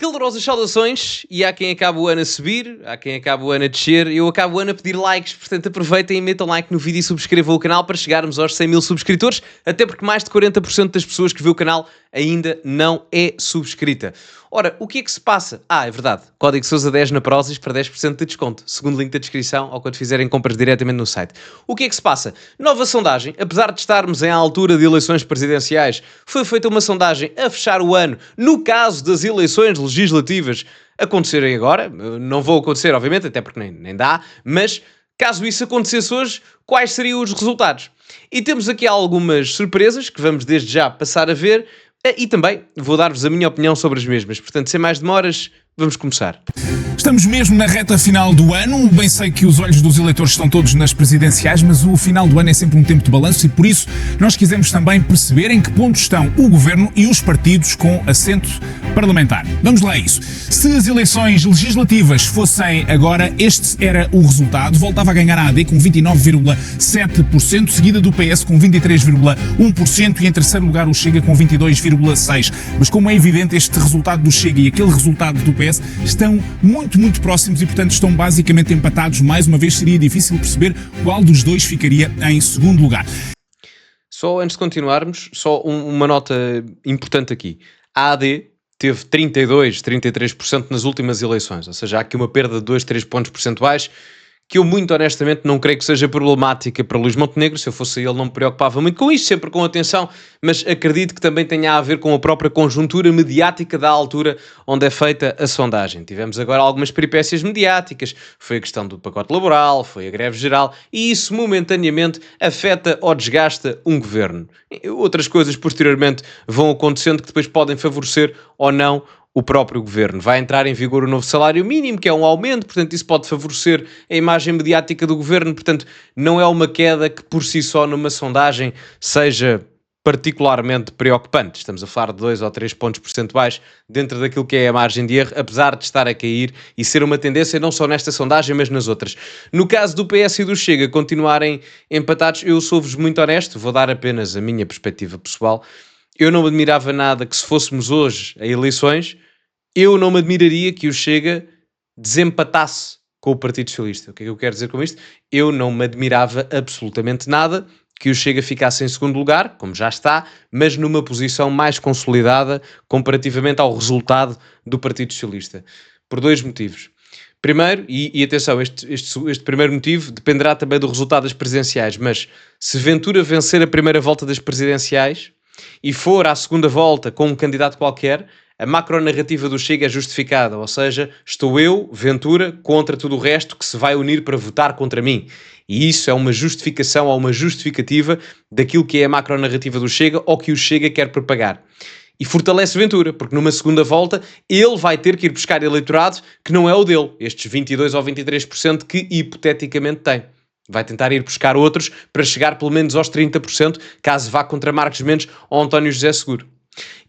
Calorosas saudações, e há quem acabe o ano a subir, há quem acabe o ano a descer, eu acabo o ano a pedir likes, portanto aproveitem e metam like no vídeo e subscrevam o canal para chegarmos aos 100 mil subscritores, até porque mais de 40% das pessoas que vê o canal ainda não é subscrita. Ora, o que é que se passa? É verdade, código Sousa 10 na Prozis para 10% de desconto, segundo link da descrição ou quando fizerem compras diretamente no site. O que é que se passa? Nova sondagem, apesar de estarmos em altura de eleições presidenciais, foi feita uma sondagem a fechar o ano, no caso das eleições legislativas acontecerem agora, não vão acontecer obviamente, até porque nem dá, mas caso isso acontecesse hoje, quais seriam os resultados? E temos aqui algumas surpresas que vamos desde já passar a ver e também vou dar-vos a minha opinião sobre as mesmas. Portanto, sem mais demoras, vamos começar. Estamos mesmo na reta final do ano. Bem sei que os olhos dos eleitores estão todos nas presidenciais, mas o final do ano é sempre um tempo de balanço e por isso nós quisemos também perceber em que ponto estão o governo e os partidos com assento parlamentar. Vamos lá a isso. Se as eleições legislativas fossem agora, este era o resultado. Voltava a ganhar a AD com 29,7%, seguida do PS com 23,1% e em terceiro lugar o Chega com 22,6%. Mas como é evidente, este resultado do Chega e aquele resultado do PS estão muito próximos e, portanto, estão basicamente empatados. Mais uma vez, seria difícil perceber qual dos dois ficaria em segundo lugar. Só antes de continuarmos, só uma nota importante aqui. A AD teve 33% nas últimas eleições, ou seja, há aqui uma perda de 2-3 pontos percentuais que eu muito honestamente não creio que seja problemática para Luís Montenegro. Se eu fosse ele não me preocupava muito com isto, sempre com atenção, mas acredito que também tenha a ver com a própria conjuntura mediática da altura onde é feita a sondagem. Tivemos agora algumas peripécias mediáticas, foi a questão do pacote laboral, foi a greve geral, e isso momentaneamente afeta ou desgasta um governo. Outras coisas posteriormente vão acontecendo que depois podem favorecer ou não o próprio governo. Vai entrar em vigor o novo salário mínimo, que é um aumento, portanto isso pode favorecer a imagem mediática do governo, portanto não é uma queda que por si só numa sondagem seja particularmente preocupante. Estamos a falar de 2 ou 3 pontos percentuais dentro daquilo que é a margem de erro, apesar de estar a cair e ser uma tendência não só nesta sondagem, mas nas outras. No caso do PS e do Chega continuarem empatados, eu sou-vos muito honesto, vou dar apenas a minha perspectiva pessoal. Eu não me admirava nada que se fôssemos hoje a eleições, eu não me admiraria que o Chega desempatasse com o Partido Socialista. O que é que eu quero dizer com isto? Eu não me admirava absolutamente nada que o Chega ficasse em segundo lugar, como já está, mas numa posição mais consolidada comparativamente ao resultado do Partido Socialista. Por dois motivos. Primeiro, e atenção, este primeiro motivo dependerá também do resultado das presidenciais, mas se Ventura vencer a primeira volta das presidenciais e for à segunda volta com um candidato qualquer, a macronarrativa do Chega é justificada, ou seja, estou eu, Ventura, contra tudo o resto que se vai unir para votar contra mim. E isso é uma justificação ou uma justificativa daquilo que é a macronarrativa do Chega ou que o Chega quer propagar. E fortalece Ventura, porque numa segunda volta ele vai ter que ir buscar eleitorado que não é o dele, estes 22% ou 23% que hipoteticamente tem. Vai tentar ir buscar outros para chegar pelo menos aos 30%, caso vá contra Marcos Mendes ou António José Seguro.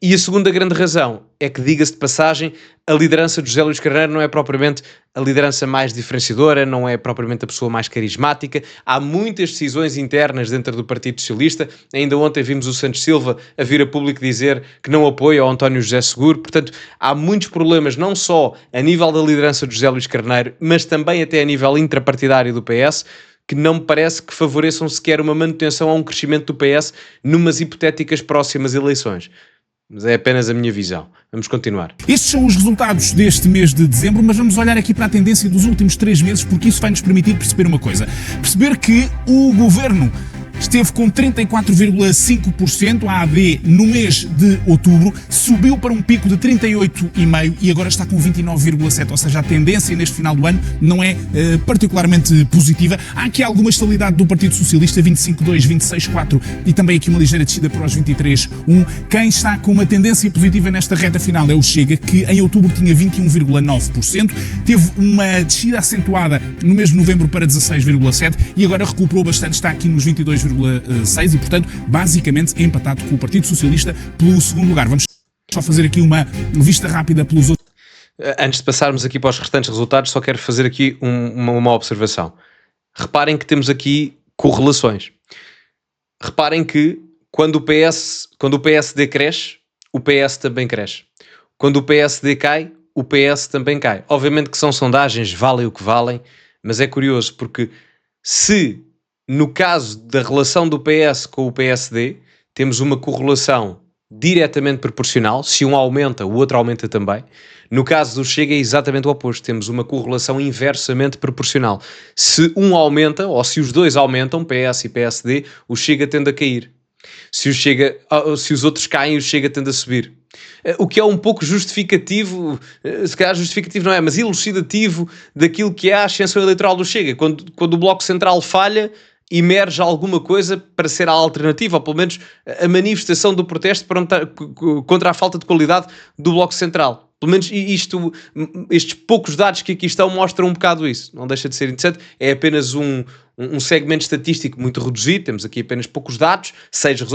E a segunda grande razão é que, diga-se de passagem, a liderança de José Luís Carneiro não é propriamente a liderança mais diferenciadora, não é propriamente a pessoa mais carismática. Há muitas decisões internas dentro do Partido Socialista. Ainda ontem vimos o Santos Silva a vir a público dizer que não apoia o António José Seguro. Portanto, há muitos problemas, não só a nível da liderança de José Luís Carneiro, mas também até a nível intrapartidário do PS, que não me parece que favoreçam sequer uma manutenção a um crescimento do PS numas hipotéticas próximas eleições. Mas é apenas a minha visão. Vamos continuar. Estes são os resultados deste mês de dezembro, mas vamos olhar aqui para a tendência dos últimos 3 meses, porque isso vai nos permitir perceber uma coisa. Perceber que o governo esteve com 34,5%, a AD no mês de outubro, subiu para um pico de 38,5% e agora está com 29,7%, ou seja, a tendência neste final do ano não é particularmente positiva. Há aqui alguma estabilidade do Partido Socialista, 25,2%, 26,4% e também aqui uma ligeira descida para os 23,1%. Quem está com uma tendência positiva nesta reta final é o Chega, que em outubro tinha 21,9%, teve uma descida acentuada no mês de novembro para 16,7% e agora recuperou bastante, está aqui nos 22,6% e, portanto, basicamente empatado com o Partido Socialista pelo segundo lugar. Vamos só fazer aqui uma vista rápida pelos outros. Antes de passarmos aqui para os restantes resultados, só quero fazer aqui uma observação. Reparem que temos aqui correlações. Reparem que quando o PSD cresce, o PS também cresce. Quando o PSD cai, o PS também cai. Obviamente que são sondagens, valem o que valem, mas é curioso porque se no caso da relação do PS com o PSD temos uma correlação diretamente proporcional, se um aumenta, o outro aumenta também. No caso do Chega é exatamente o oposto, temos uma correlação inversamente proporcional. Se um aumenta, ou se os dois aumentam, PS e PSD, o Chega tende a cair. Se os outros caem, o Chega tende a subir. O que é um pouco justificativo, se calhar justificativo não é, mas elucidativo daquilo que é a ascensão eleitoral do Chega. Quando o Bloco Central falha, emerge alguma coisa para ser a alternativa, ou pelo menos a manifestação do protesto contra a falta de qualidade do Bloco Central. Pelo menos estes poucos dados que aqui estão mostram um bocado isso. Não deixa de ser interessante. É apenas um segmento estatístico muito reduzido. Temos aqui apenas poucos dados,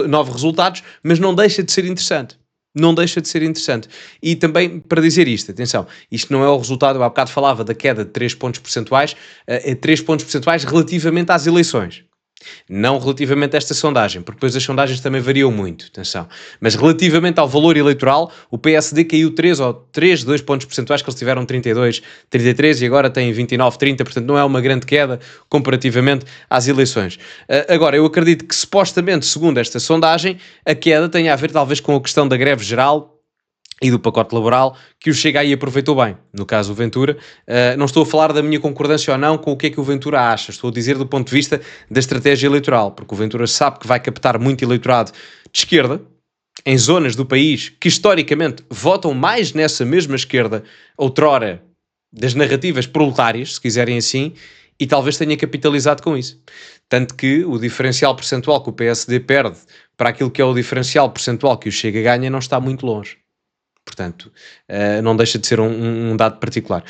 9 resultados, mas não deixa de ser interessante. Não deixa de ser interessante. E também, para dizer isto, atenção, isto não é o resultado, eu há bocado falava da queda de 3 pontos percentuais, 3 pontos percentuais relativamente às eleições. Não relativamente a esta sondagem, porque depois as sondagens também variam muito, atenção. Mas relativamente ao valor eleitoral, o PSD caiu 2 pontos percentuais, que eles tiveram 32, 33 e agora têm 29, 30, portanto não é uma grande queda comparativamente às eleições. Agora, eu acredito que supostamente, segundo esta sondagem, a queda tem a ver talvez com a questão da greve geral e do pacote laboral, que o Chega aí aproveitou bem, no caso o Ventura. Não estou a falar da minha concordância ou não com o que é que o Ventura acha, estou a dizer do ponto de vista da estratégia eleitoral, porque o Ventura sabe que vai captar muito eleitorado de esquerda, em zonas do país que historicamente votam mais nessa mesma esquerda, outrora das narrativas proletárias, se quiserem assim, e talvez tenha capitalizado com isso. Tanto que o diferencial percentual que o PSD perde para aquilo que é o diferencial percentual que o Chega ganha não está muito longe. Portanto, não deixa de ser um dado particular.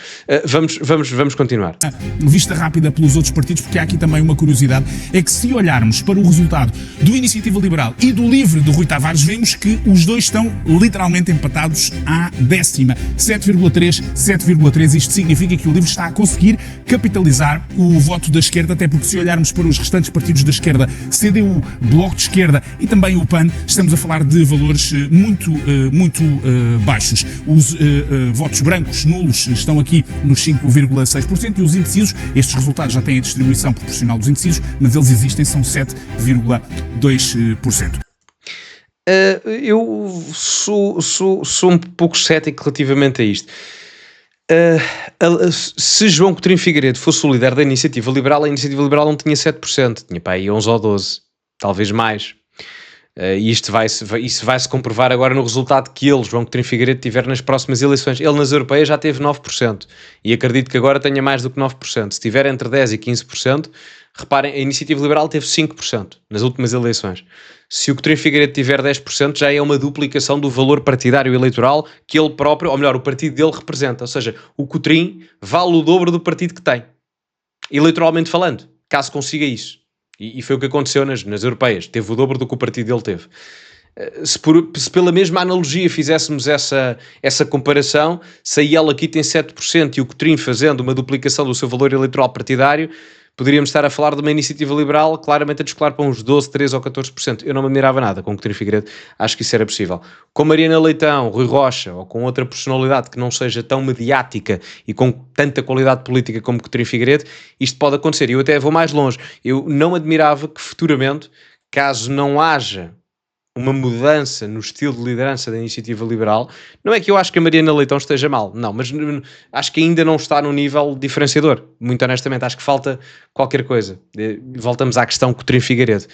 Vamos continuar. Vista rápida pelos outros partidos, porque há aqui também uma curiosidade, é que se olharmos para o resultado do Iniciativa Liberal e do LIVRE do Rui Tavares, vemos que os dois estão literalmente empatados à décima. 7,3. Isto significa que o LIVRE está a conseguir capitalizar o voto da esquerda, até porque se olharmos para os restantes partidos da esquerda, CDU, Bloco de Esquerda e também o PAN, estamos a falar de valores muito baixos. Os votos brancos nulos estão aqui nos 5,6% e os indecisos, estes resultados já têm a distribuição proporcional dos indecisos, mas eles existem, são 7,2%. Eu sou um pouco cético relativamente a isto. Se João Coutinho Figueiredo fosse o líder da Iniciativa Liberal, a Iniciativa Liberal não tinha 7%, tinha para aí 11 ou 12, talvez mais. E isso vai-se comprovar agora no resultado que ele, João Coutinho Figueiredo, tiver nas próximas eleições. Ele nas europeias já teve 9% e acredito que agora tenha mais do que 9%. Se tiver entre 10% e 15%, reparem, a Iniciativa Liberal teve 5% nas últimas eleições. Se o Coutinho Figueiredo tiver 10%, já é uma duplicação do valor partidário eleitoral que ele próprio, ou melhor, o partido dele representa. Ou seja, o Coutinho vale o dobro do partido que tem, eleitoralmente falando, caso consiga isso. E foi o que aconteceu nas europeias. Teve o dobro do que o partido dele teve. Se pela mesma analogia fizéssemos essa comparação, se a IEL aqui tem 7% e o Coutinho fazendo uma duplicação do seu valor eleitoral partidário, poderíamos estar a falar de uma Iniciativa Liberal claramente a descolar para uns 12, 13 ou 14%. Eu não me admirava nada com o Coutinho Figueiredo, acho que isso era possível. Com Mariana Leitão, Rui Rocha ou com outra personalidade que não seja tão mediática e com tanta qualidade política como Coutinho Figueiredo, isto pode acontecer. E eu até vou mais longe. Eu não admirava que futuramente, caso não haja uma mudança no estilo de liderança da Iniciativa Liberal, não é que eu acho que a Mariana Leitão esteja mal, não, mas acho que ainda não está no nível diferenciador, muito honestamente, acho que falta qualquer coisa. Voltamos à questão Coutinho Figueiredo.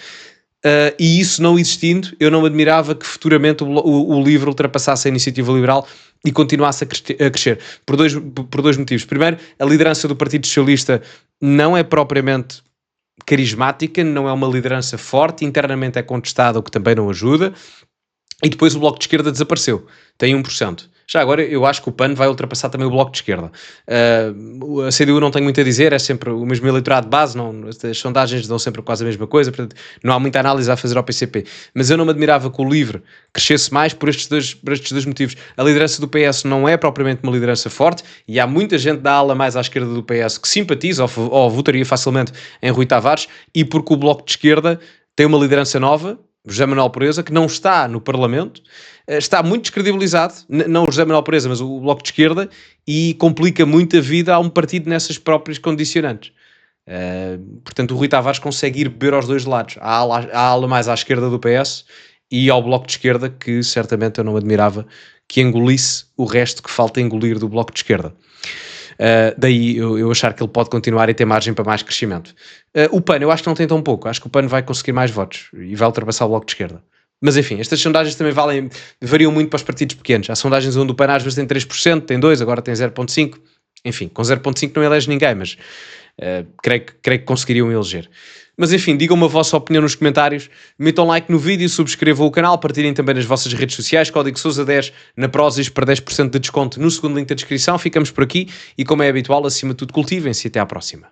E isso não existindo, eu não admirava que futuramente o LIVRE ultrapassasse a Iniciativa Liberal e continuasse a crescer, por dois motivos. Primeiro, a liderança do Partido Socialista não é propriamente carismática, não é uma liderança forte, internamente é contestada, o que também não ajuda, e depois o Bloco de Esquerda desapareceu, tem 1%. Já agora eu acho que o PAN vai ultrapassar também o Bloco de Esquerda. A CDU não tem muito a dizer, é sempre o mesmo eleitorado de base, as sondagens dão sempre quase a mesma coisa, portanto não há muita análise a fazer ao PCP. Mas eu não me admirava que o LIVRE crescesse mais por estes dois motivos. A liderança do PS não é propriamente uma liderança forte e há muita gente da ala mais à esquerda do PS que simpatiza ou votaria facilmente em Rui Tavares, e porque o Bloco de Esquerda tem uma liderança nova, José Manuel Pureza, que não está no Parlamento, está muito descredibilizado, não o José Manuel Pureza, mas o Bloco de Esquerda, e complica muito a vida a um partido nessas próprias condicionantes. Portanto, o Rui Tavares consegue ir beber aos dois lados. A ala mais à esquerda do PS e ao Bloco de Esquerda, que certamente eu não admirava que engolisse o resto que falta engolir do Bloco de Esquerda. Daí eu achar que ele pode continuar e ter margem para mais crescimento. O PAN eu acho que não tem tão pouco, acho que o PAN vai conseguir mais votos e vai ultrapassar o Bloco de Esquerda. Mas enfim, estas sondagens também variam muito para os partidos pequenos. Há sondagens onde o PAN às vezes tem 3%, tem 2%, agora tem 0,5%. Enfim, com 0,5% não elege ninguém, mas creio que conseguiriam eleger. Mas enfim, digam-me a vossa opinião nos comentários, metam like no vídeo, subscrevam o canal, partilhem também nas vossas redes sociais, código Sousa10 na Prozis para 10% de desconto no segundo link da descrição. Ficamos por aqui e, como é habitual, acima de tudo, cultivem-se e até à próxima.